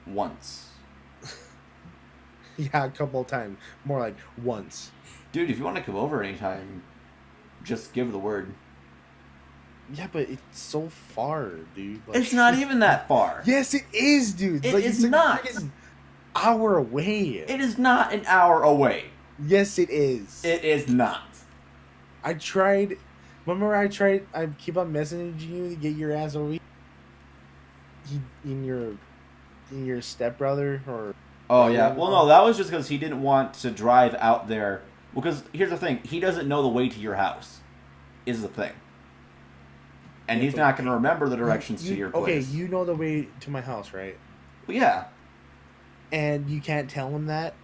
Speaker 2: Once.
Speaker 1: Yeah, a couple of times. More like once.
Speaker 2: Dude, if you want to come over anytime, just give the word.
Speaker 1: Yeah, but it's so far, dude. Like,
Speaker 2: It's not even that far.
Speaker 1: yes, it is, dude.
Speaker 2: It
Speaker 1: Like,
Speaker 2: is
Speaker 1: it's like
Speaker 2: not.
Speaker 1: a freaking hour away.
Speaker 2: It is not an hour away.
Speaker 1: Yes, it is.
Speaker 2: It is not.
Speaker 1: I tried. Remember, I tried. I keep on messaging you to get your ass over here. In your stepbrother or
Speaker 2: Oh, yeah. Well,
Speaker 1: brother-in-law.
Speaker 2: no, that was just because he didn't want to drive out there. Because here's the thing, he doesn't know the way to your house, is the thing. And
Speaker 1: Yeah,
Speaker 2: he's
Speaker 1: but
Speaker 2: not going to remember the directions to your
Speaker 1: okay,
Speaker 2: place.
Speaker 1: you know the way to my house, right?
Speaker 2: Well, yeah.
Speaker 1: And you can't tell him that.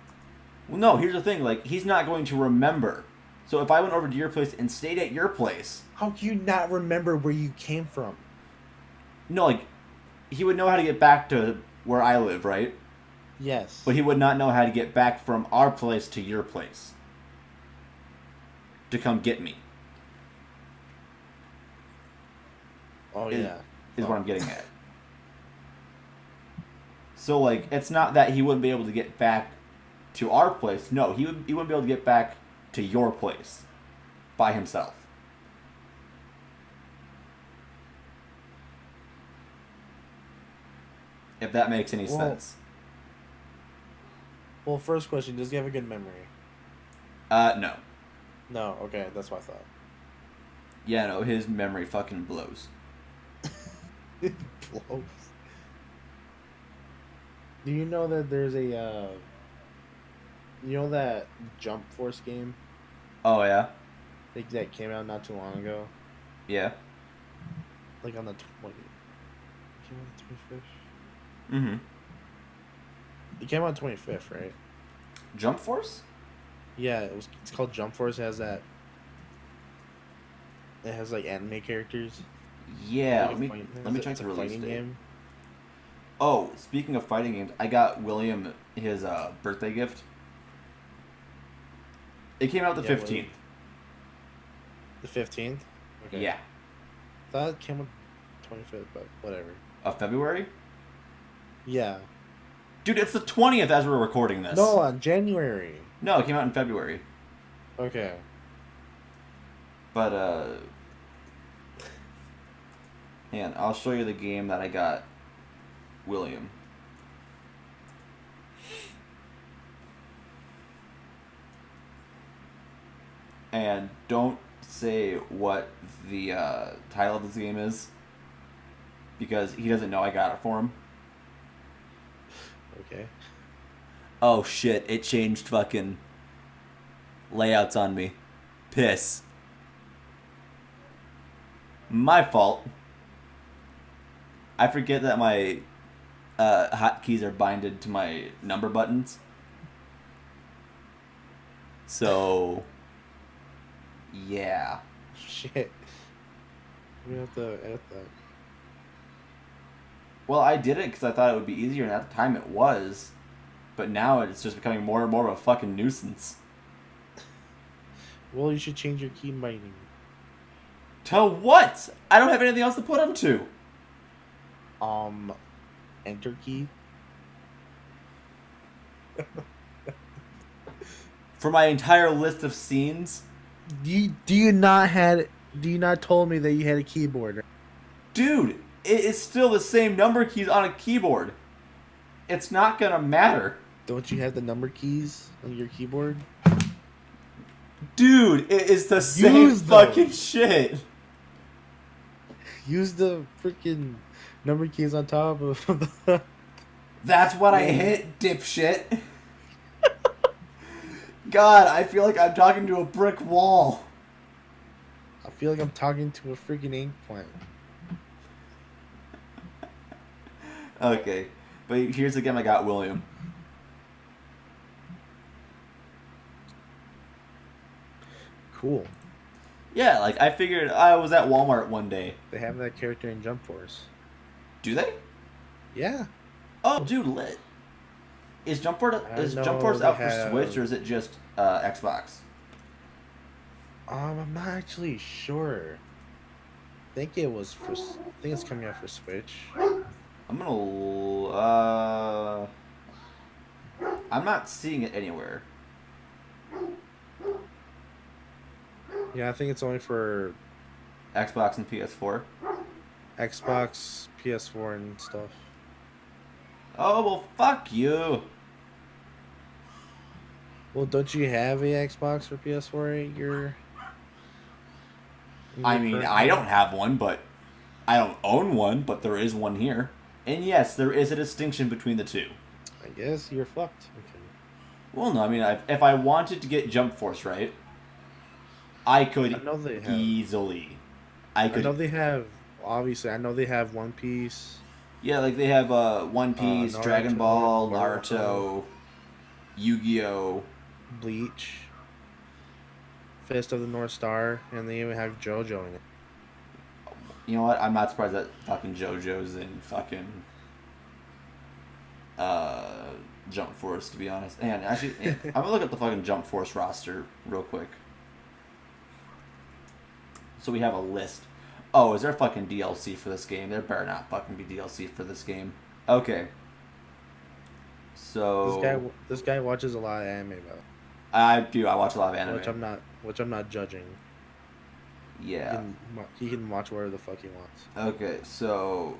Speaker 2: Well, no, here's the thing, like, he's not going to remember. So if I went over to your place and stayed at your place,
Speaker 1: How can you not remember where you came from?
Speaker 2: no, like, he would know how to get back to where I live, right?
Speaker 1: Yes.
Speaker 2: But he would not know how to get back from our place to your place. To come get me.
Speaker 1: Oh
Speaker 2: is,
Speaker 1: yeah.
Speaker 2: is what I'm getting at. So like, it's not that he wouldn't be able to get back to our place. No, he wouldn't be able to get back to your place by himself. If that makes any sense.
Speaker 1: Well, first question: does he have a good memory?
Speaker 2: No.
Speaker 1: No. Okay, that's what I thought.
Speaker 2: Yeah, no, his memory fucking blows.
Speaker 1: It blows. Do you know that there's a you know that Jump Force game
Speaker 2: Oh yeah,
Speaker 1: that came out not too long ago?
Speaker 2: yeah.
Speaker 1: Like on the 20. It came out on the 25th.
Speaker 2: Mm-hmm.
Speaker 1: It came out 25th, right?
Speaker 2: Jump Force?
Speaker 1: Yeah, it's called Jump Force. It has that. It has like anime characters.
Speaker 2: Yeah.
Speaker 1: Like
Speaker 2: Let me check
Speaker 1: it's
Speaker 2: the
Speaker 1: a
Speaker 2: release
Speaker 1: fighting
Speaker 2: date.
Speaker 1: game.
Speaker 2: Oh, speaking of fighting games, I got William his birthday gift. It came out the
Speaker 1: Yeah,
Speaker 2: 15th.
Speaker 1: The 15th. Okay.
Speaker 2: Yeah.
Speaker 1: I thought it came out 25th, but whatever.
Speaker 2: Of February?
Speaker 1: Yeah.
Speaker 2: Dude, it's the 20th as we're recording this.
Speaker 1: No, on January.
Speaker 2: No, it came out in February.
Speaker 1: Okay.
Speaker 2: But, and I'll show you the game that I got William. And don't say what the title of this game is, because he doesn't know I got it for him.
Speaker 1: Okay.
Speaker 2: Oh shit, it changed fucking layouts on me. Piss. My fault. I forget that my hotkeys are binded to my number buttons. So, yeah.
Speaker 1: Shit. We have to edit that.
Speaker 2: Well, I did it because I thought it would be easier, and at the time it was. But now it's just becoming more and more of a fucking nuisance.
Speaker 1: Well, you should change your key binding.
Speaker 2: To what? I don't have anything else to put them to.
Speaker 1: Enter key.
Speaker 2: For my entire list of scenes?
Speaker 1: Do you not told me that you had a keyboard?
Speaker 2: Dude, it is still the same number keys on a keyboard. It's not gonna matter.
Speaker 1: Don't you have the number keys on your keyboard?
Speaker 2: Dude, it is the same fucking shit.
Speaker 1: Use the freaking number keys on top of
Speaker 2: That's what I hit, dipshit. God, I feel like I'm talking to a brick wall.
Speaker 1: I feel like I'm talking to a freaking ink plant.
Speaker 2: Okay, but here's the game I got William.
Speaker 1: Cool.
Speaker 2: Yeah, like I figured I was at Walmart one day.
Speaker 1: They have that character in Jump Force.
Speaker 2: Do they?
Speaker 1: Yeah,
Speaker 2: Oh, dude, lit.
Speaker 1: I
Speaker 2: Is Jump
Speaker 1: know
Speaker 2: Force
Speaker 1: they
Speaker 2: out for Switch
Speaker 1: have.
Speaker 2: or is it just Xbox?
Speaker 1: I'm not actually sure. Think it was for. I think it's coming out for Switch.
Speaker 2: I'm gonna. I'm not seeing it anywhere.
Speaker 1: Yeah, I think it's only for
Speaker 2: Xbox and PS4.
Speaker 1: Xbox, PS4, and stuff.
Speaker 2: Oh well, fuck you.
Speaker 1: Well, don't you have a Xbox or PS4 in
Speaker 2: I
Speaker 1: your
Speaker 2: mean,
Speaker 1: current
Speaker 2: I don't
Speaker 1: home?
Speaker 2: have one, but I don't own one, but there is one here. And yes, there is a distinction between the two.
Speaker 1: I guess you're fucked. Okay.
Speaker 2: Well, no, I mean, if I wanted to get Jump Force right, I
Speaker 1: I
Speaker 2: could
Speaker 1: know they have.
Speaker 2: easily. I
Speaker 1: I know
Speaker 2: could,
Speaker 1: they have. Obviously, I know they have One Piece,
Speaker 2: yeah, like they have One Piece, Dragon
Speaker 1: Naruto,
Speaker 2: Ball,
Speaker 1: Boruto,
Speaker 2: Naruto, Yu-Gi-Oh.
Speaker 1: Bleach, Fist of the North Star, and they even have JoJo in it.
Speaker 2: You know what? I'm not surprised that fucking JoJo's in fucking uh, Jump Force, to be honest. And actually, yeah, I'm gonna look at the fucking Jump Force roster real quick. So we have a list. Oh, is there fucking DLC for this game? There better not fucking be DLC for this game. Okay.
Speaker 1: this guy,
Speaker 2: So
Speaker 1: this guy watches a lot of anime, though,
Speaker 2: I do. I watch a lot of
Speaker 1: which
Speaker 2: anime.
Speaker 1: I'm not judging. He
Speaker 2: Yeah.
Speaker 1: can, he can watch whatever the fuck he wants.
Speaker 2: Okay. So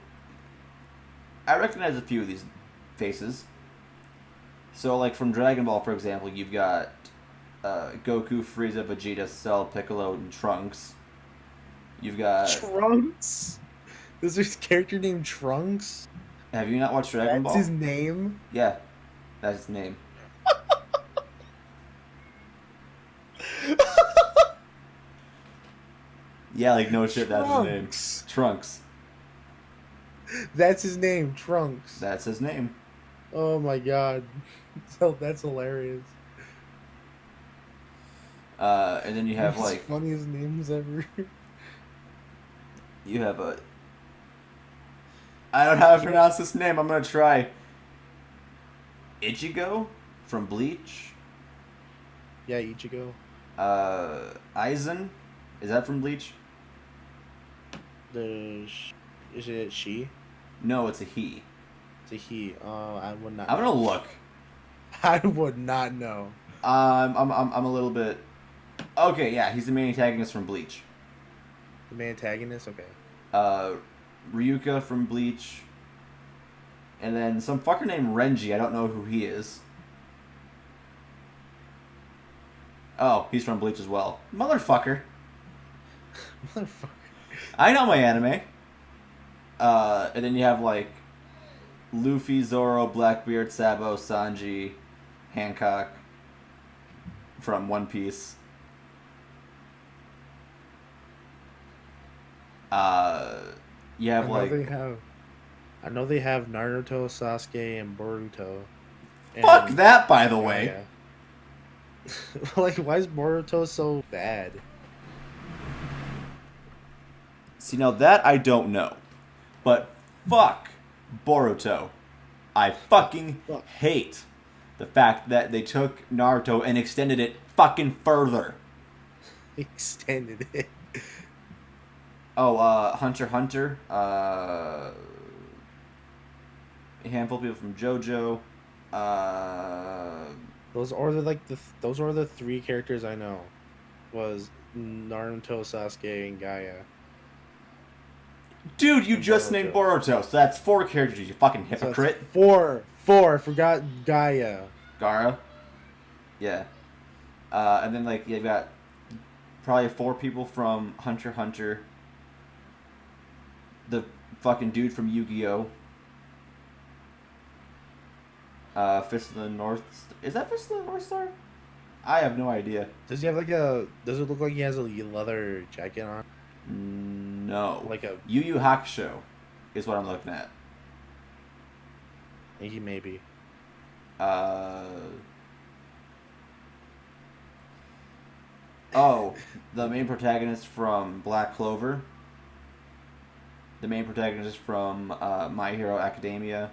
Speaker 2: I recognize a few of these faces. So like from Dragon Ball, for example, you've got Goku, Frieza, Vegeta, Cell, Piccolo, and Trunks. You've got.
Speaker 1: Trunks. There's this character named Trunks.
Speaker 2: Have you not watched Dragon
Speaker 1: That's
Speaker 2: Ball?
Speaker 1: his name.
Speaker 2: Yeah, that's his name. Yeah, like no shit, that's his name.
Speaker 1: Trunks.
Speaker 2: Trunks.
Speaker 1: That's his name. Trunks.
Speaker 2: That's his name.
Speaker 1: Oh my god. So that's hilarious.
Speaker 2: And then you have
Speaker 1: It's
Speaker 2: like
Speaker 1: funniest names ever.
Speaker 2: you have a. I don't know how to pronounce this name. I'm gonna try. Ichigo from Bleach.
Speaker 1: Yeah, Ichigo.
Speaker 2: Aizen, is that from Bleach?
Speaker 1: Is it she?
Speaker 2: No, it's a he.
Speaker 1: It's a he. I would not
Speaker 2: I'm gonna
Speaker 1: know.
Speaker 2: look.
Speaker 1: I would not know.
Speaker 2: I'm a little bit. Okay, yeah, he's the main antagonist from Bleach.
Speaker 1: The main antagonist. Okay.
Speaker 2: Uh, Ryuka from Bleach, and then some fucker named Renji. I don't know who he is. Oh, he's from Bleach as well. Motherfucker.
Speaker 1: Motherfucker.
Speaker 2: I know my anime. And then you have like Luffy, Zoro, Blackbeard, Sabo, Sanji, Hancock from One Piece. Uh, you
Speaker 1: I
Speaker 2: have
Speaker 1: know
Speaker 2: like
Speaker 1: they have. I know they have Naruto, Sasuke, and Boruto.
Speaker 2: fuck
Speaker 1: And
Speaker 2: that, by the way.
Speaker 1: yeah. Like, why is Boruto so bad?
Speaker 2: See, now that I don't know, but fuck Boruto. I fucking
Speaker 1: Fuck.
Speaker 2: hate the fact that they took Naruto and extended it fucking further.
Speaker 1: Extended it.
Speaker 2: Oh, Hunter x Hunter. A handful of people from JoJo.
Speaker 1: Those are the three characters I know. Was Naruto, Sasuke, and Gaia.
Speaker 2: Dude, you
Speaker 1: And
Speaker 2: just named
Speaker 1: Boruto.
Speaker 2: Boruto, so that's 4 characters, you fucking
Speaker 1: So that's
Speaker 2: hypocrite.
Speaker 1: four. I forgot Gaia.
Speaker 2: Gara. Yeah. And then, like, you've got probably 4 people from Hunter x Hunter. The fucking dude from Yu-Gi-Oh! Fist of the North... Is that Fist of the North Star? I have no idea.
Speaker 1: Does he have does it look like he has a leather jacket on?
Speaker 2: No.
Speaker 1: Like a
Speaker 2: Yu Yu Hakusho is what I'm looking at.
Speaker 1: he maybe.
Speaker 2: Oh, the main protagonist from Black Clover. the main protagonist from My Hero Academia.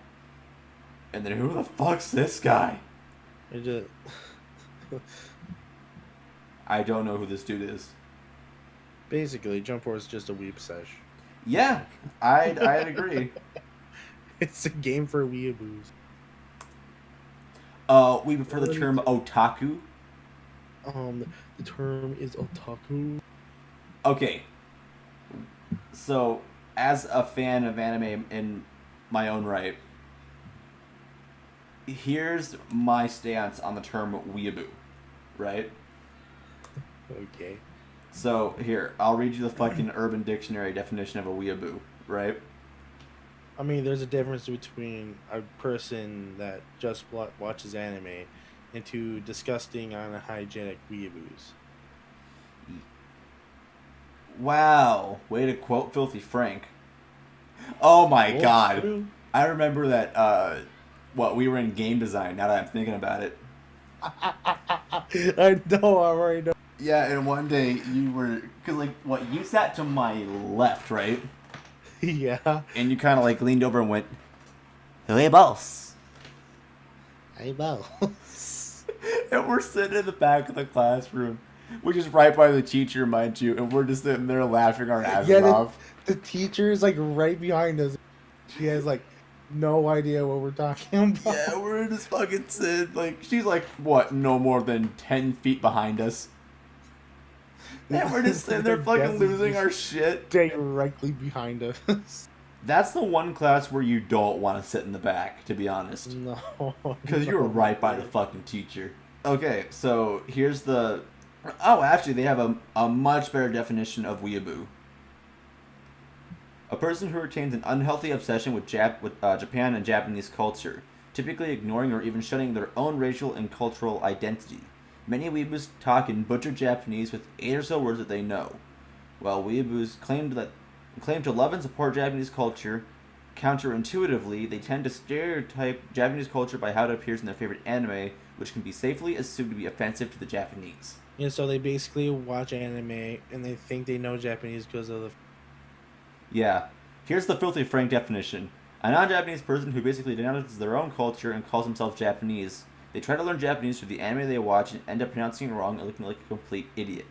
Speaker 2: And then who the fuck's this guy?
Speaker 1: It just
Speaker 2: I don't know who this dude is.
Speaker 1: basically Jump Force is just a weeb sesh.
Speaker 2: Yeah, I'd agree.
Speaker 1: It's a game for weeaboos.
Speaker 2: We prefer the term otaku.
Speaker 1: The term is otaku.
Speaker 2: Okay. So, as a fan of anime in my own right, here's my stance on the term weeaboo, right?
Speaker 1: Okay.
Speaker 2: So, here, I'll read you the fucking Urban Dictionary definition of a weeaboo, right?
Speaker 1: I mean, there's a difference between a person that just watches anime and two disgusting, unhygienic weeaboos.
Speaker 2: Wow, way to quote Filthy Frank. Oh my
Speaker 1: Well,
Speaker 2: god.
Speaker 1: true.
Speaker 2: I remember that, we were in game design, now that I'm thinking about it.
Speaker 1: I know, I already know.
Speaker 2: Yeah, and one day you were, you sat to my left, right?
Speaker 1: Yeah.
Speaker 2: And you kind of, leaned over and went, hey, boss.
Speaker 1: I know.
Speaker 2: And we're sitting in the back of the classroom, which is right by the teacher, mind you, and we're just sitting there laughing our asses off.
Speaker 1: The teacher is like right behind us. She has like no idea what we're talking about.
Speaker 2: Yeah, we're just fucking sitting, she's no more than 10 feet behind us. And we're just sitting there fucking losing our shit.
Speaker 1: Directly behind us.
Speaker 2: That's the one class where you don't want to sit in the back, to be honest.
Speaker 1: No.
Speaker 2: Because you were right by the fucking teacher. Okay, so here's the... Oh, actually, they have a much better definition of weeaboo. A person who retains an unhealthy obsession with Japan and Japanese culture, typically ignoring or even shunning their own racial and cultural identity. Many weeaboos talk in butchered Japanese with 8 or so words that they know. While weeaboos claim to love and support Japanese culture, counterintuitively, they tend to stereotype Japanese culture by how it appears in their favorite anime, which can be safely assumed to be offensive to the Japanese.
Speaker 1: Yeah, so they basically watch anime and they think they know Japanese because of the...
Speaker 2: Yeah. Here's the Filthy Frank definition. A non-Japanese person who basically denounces their own culture and calls themselves Japanese. They try to learn Japanese through the anime they watch and end up pronouncing it wrong and looking like a complete idiot.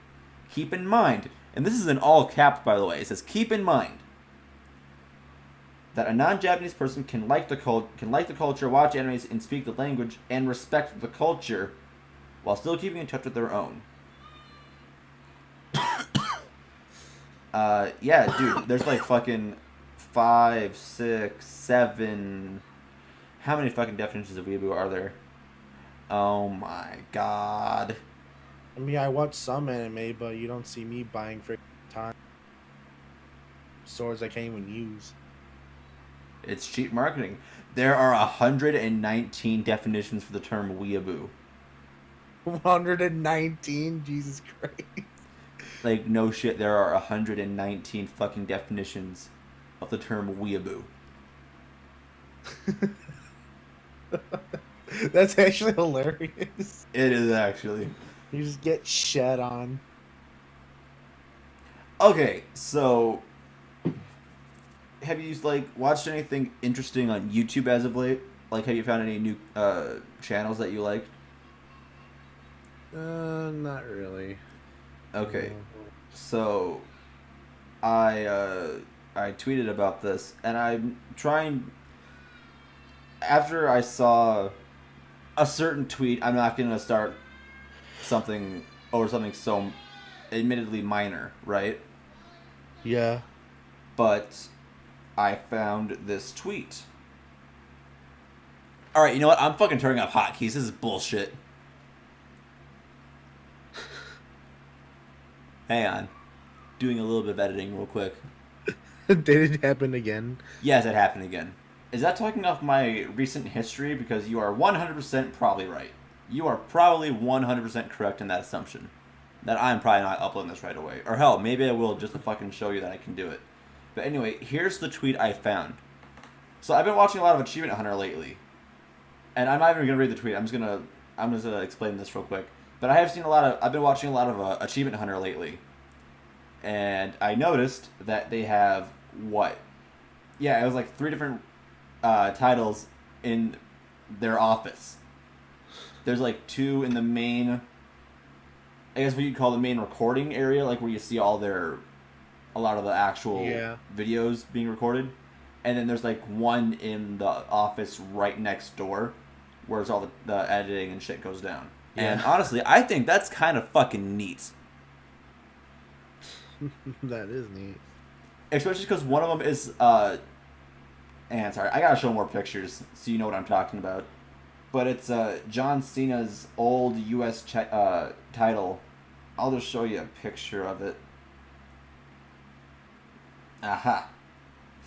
Speaker 2: Keep in mind, and this is in all caps, by the way, it says keep in mind that a non-Japanese person can like the culture, watch animes, and speak the language, and respect the culture, while still keeping in touch with their own. Yeah, dude, there's fucking 5, 6, 7... How many fucking definitions of weeaboo are there? Oh my god.
Speaker 1: I mean, I watch some anime, but you don't see me buying freaking time swords I can't even use.
Speaker 2: It's cheap marketing. There are 119 definitions for the term weeaboo.
Speaker 1: 119? Jesus Christ.
Speaker 2: No shit, there are 119 fucking definitions of the term weeaboo.
Speaker 1: That's actually hilarious.
Speaker 2: It is actually.
Speaker 1: You just get shed on.
Speaker 2: Okay, so have you watched anything interesting on YouTube as of late? Have you found any new channels that you like?
Speaker 1: Not really.
Speaker 2: Okay, so I tweeted about this, and I'm trying. After I saw a certain tweet, I'm not gonna start something so admittedly minor, right?
Speaker 1: Yeah.
Speaker 2: But I found this tweet. Alright, you know what? I'm fucking turning up hotkeys. This is bullshit. Hang on. Doing a little bit of editing real quick.
Speaker 1: Did it happen again?
Speaker 2: Yes, it happened again. Is that talking off my recent history? Because you are 100% probably right. You are probably 100% correct in that assumption. That I'm probably not uploading this right away. Or hell, maybe I will just to fucking show you that I can do it. But anyway, here's the tweet I found. So I've been watching a lot of Achievement Hunter lately. And I'm not even gonna read the tweet. I'm just gonna explain this real quick. But I've been watching a lot of Achievement Hunter lately. And I noticed that they have, Yeah, it was like 3 different titles in their office. There's like 2 in the main, I guess what you'd call the main recording area, like where you see a lot of the actual
Speaker 1: Yeah.
Speaker 2: videos being recorded. And then there's like 1 in the office right next door, where it's all the editing and shit goes down. And
Speaker 1: Yeah.
Speaker 2: honestly, I think that's kind of fucking neat.
Speaker 1: That is neat.
Speaker 2: Especially because one of them is, and sorry, I gotta show more pictures so you know what I'm talking about. But it's John Cena's old U.S. Title. I'll just show you a picture of it. Aha.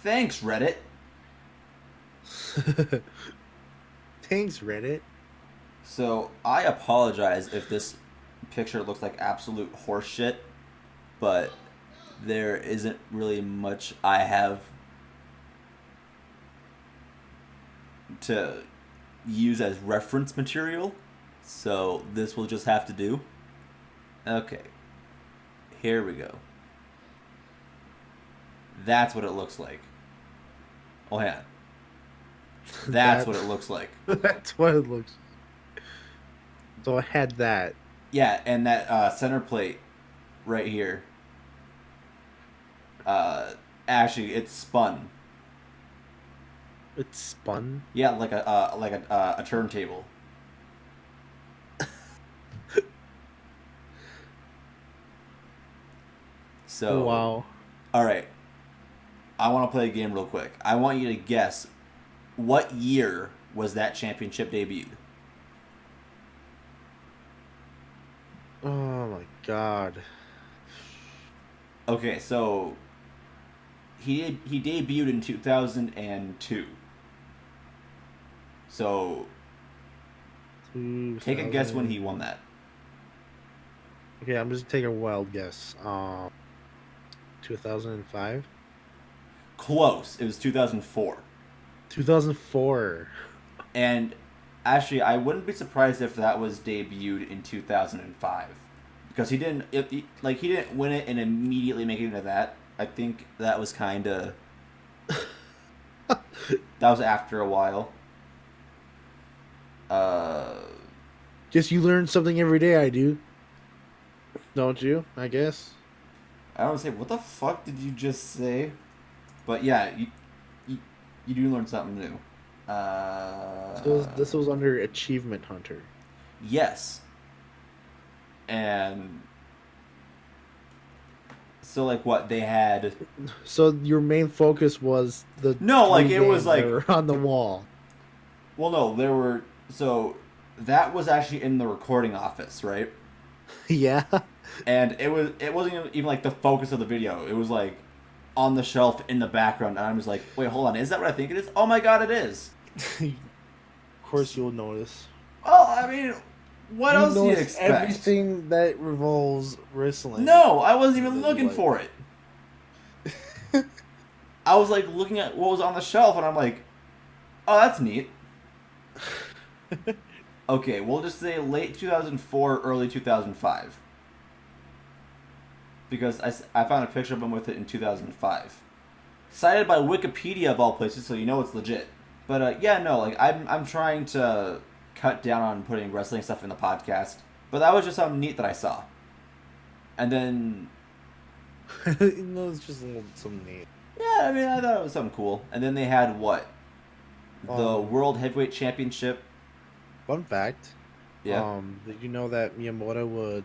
Speaker 2: Thanks, Reddit.
Speaker 1: Thanks, Reddit.
Speaker 2: So I apologize if this picture looks like absolute horseshit, but there isn't really much I have to use as reference material, so this will just have to do. Okay, here we go. That's what it looks like. Oh yeah, that's
Speaker 1: That
Speaker 2: what it looks like.
Speaker 1: that's what it looks. So I had that.
Speaker 2: Yeah, and that center plate right here. Uh, Actually, it's spun.
Speaker 1: It's spun.
Speaker 2: Yeah, like a turntable. So,
Speaker 1: Wow.
Speaker 2: all right, I want to play a game real quick. I want you to guess what year was that championship debuted.
Speaker 1: Oh my god.
Speaker 2: Okay, so he debuted in 2002. So take a guess when he
Speaker 1: 2000.
Speaker 2: won that.
Speaker 1: Okay, I'm just taking a wild guess. 2005.
Speaker 2: Close. It was 2004.
Speaker 1: 2004.
Speaker 2: And actually, I wouldn't be surprised if that was debuted in 2005, because he didn't he didn't win it and immediately make it into that. I think that was kind of that was after a while. Uh,
Speaker 1: Guess you learn something every day. I do. Don't you? I guess.
Speaker 2: I don't say what the fuck did you just say, but yeah, you, you do learn something new.
Speaker 1: This was under Achievement Hunter.
Speaker 2: Yes, and so like what they had.
Speaker 1: So your main focus was the
Speaker 2: No, like
Speaker 1: three
Speaker 2: it was
Speaker 1: games that
Speaker 2: like,
Speaker 1: were on the wall.
Speaker 2: well, no, there were, so that was actually in the recording office, right?
Speaker 1: Yeah.
Speaker 2: And it wasn't even like the focus of the video. It was like on the shelf in the background, and I was like, wait, hold on, is that what I think it is? Oh my god, it is.
Speaker 1: Of course, you'll notice.
Speaker 2: Well, I mean, what
Speaker 1: You
Speaker 2: else do you
Speaker 1: notice
Speaker 2: expect?
Speaker 1: everything that revolves wrestling.
Speaker 2: No, I wasn't even
Speaker 1: that you
Speaker 2: looking
Speaker 1: like.
Speaker 2: for it. I was like looking at what was on the shelf, and I'm like, oh, that's neat. Okay, we'll just say late 2004, early 2005. Because I found a picture of him with it in 2005. Cited by Wikipedia of all places, so you know it's legit. But yeah, no, like I'm trying to cut down on putting wrestling stuff in the podcast. But that was just something neat that I saw. And then,
Speaker 1: No, it's just a little something neat.
Speaker 2: yeah, I mean, I thought it was something cool. And then they had what? The
Speaker 1: Um,
Speaker 2: World Heavyweight Championship.
Speaker 1: Fun fact.
Speaker 2: Yeah.
Speaker 1: Did you know that Miyamoto would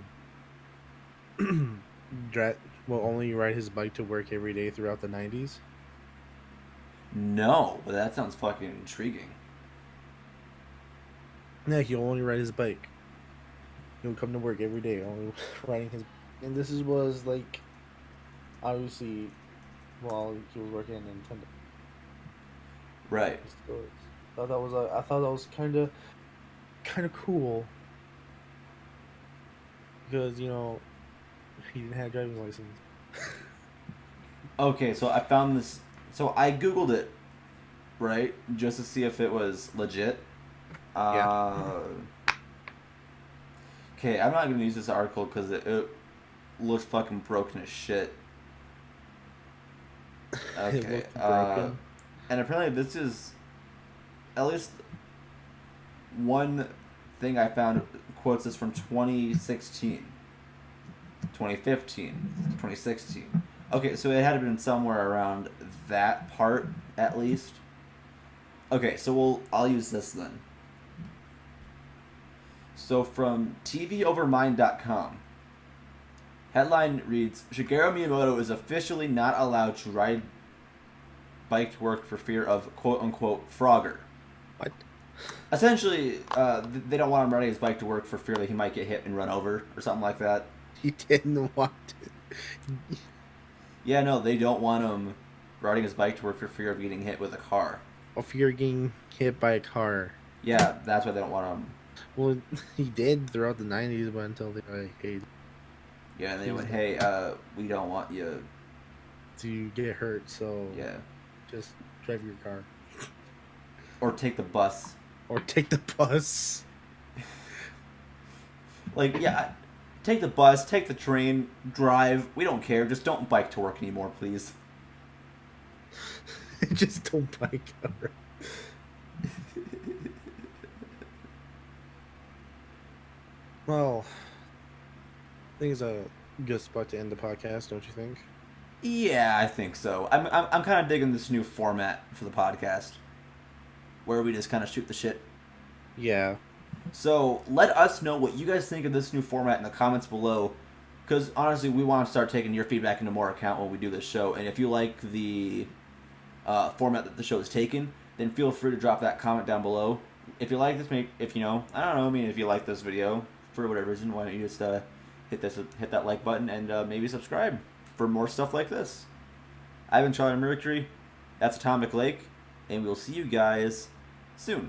Speaker 1: will only ride his bike to work every day throughout the 90s?
Speaker 2: No, but that sounds fucking intriguing.
Speaker 1: Yeah, he'll only ride his bike. He'll come to work every day, only riding his. And this was like, obviously, while he was working at Nintendo.
Speaker 2: Right.
Speaker 1: So I thought that was kind of cool because he didn't have a driving license.
Speaker 2: Okay, so I found this. So I googled it, right, just to see if it was legit.
Speaker 1: Yeah.
Speaker 2: Okay, I'm not gonna use this article because it looks fucking broken as shit.
Speaker 1: It
Speaker 2: Okay.
Speaker 1: looked broken.
Speaker 2: And apparently this is at least one thing I found quotes this from 2016, 2015, 2016. Okay, so it had been somewhere around that part at least. Okay, so I'll use this then. So from TVOvermind.com, headline reads: Shigeru Miyamoto is officially not allowed to ride bike to work for fear of quote unquote Frogger.
Speaker 1: What?
Speaker 2: Essentially, they don't want him riding his bike to work for fear that he might get hit and run over or something like that.
Speaker 1: He didn't want to.
Speaker 2: Yeah, no, they don't want him riding his bike to work for fear of getting hit with a car.
Speaker 1: Or if you're getting hit by a car.
Speaker 2: Yeah, that's why they don't want him.
Speaker 1: Well, he did throughout the 90s, but until they like, hey,
Speaker 2: Yeah, and they went, hey, we don't want you
Speaker 1: to get hurt, so
Speaker 2: yeah,
Speaker 1: just drive your car.
Speaker 2: or take the bus.
Speaker 1: Or take the bus.
Speaker 2: Like, yeah, take the bus, take the train, drive. We don't care. Just don't bike to work anymore, please.
Speaker 1: Just don't buy a car. Well, I think it's a good spot to end the podcast, don't you think?
Speaker 2: Yeah, I think so. I'm kind of digging this new format for the podcast, where we just kind of shoot the shit.
Speaker 1: Yeah.
Speaker 2: So let us know what you guys think of this new format in the comments below, because honestly, we want to start taking your feedback into more account when we do this show. And if you like the format that the show is taken, then feel free to drop that comment down below. If you like this, if you know, I don't know, I mean, if you like this video for whatever reason, why don't you just hit that like button and maybe subscribe for more stuff like this. I've been Charlie Mercury. That's Atomic Lake, and we'll see you guys soon.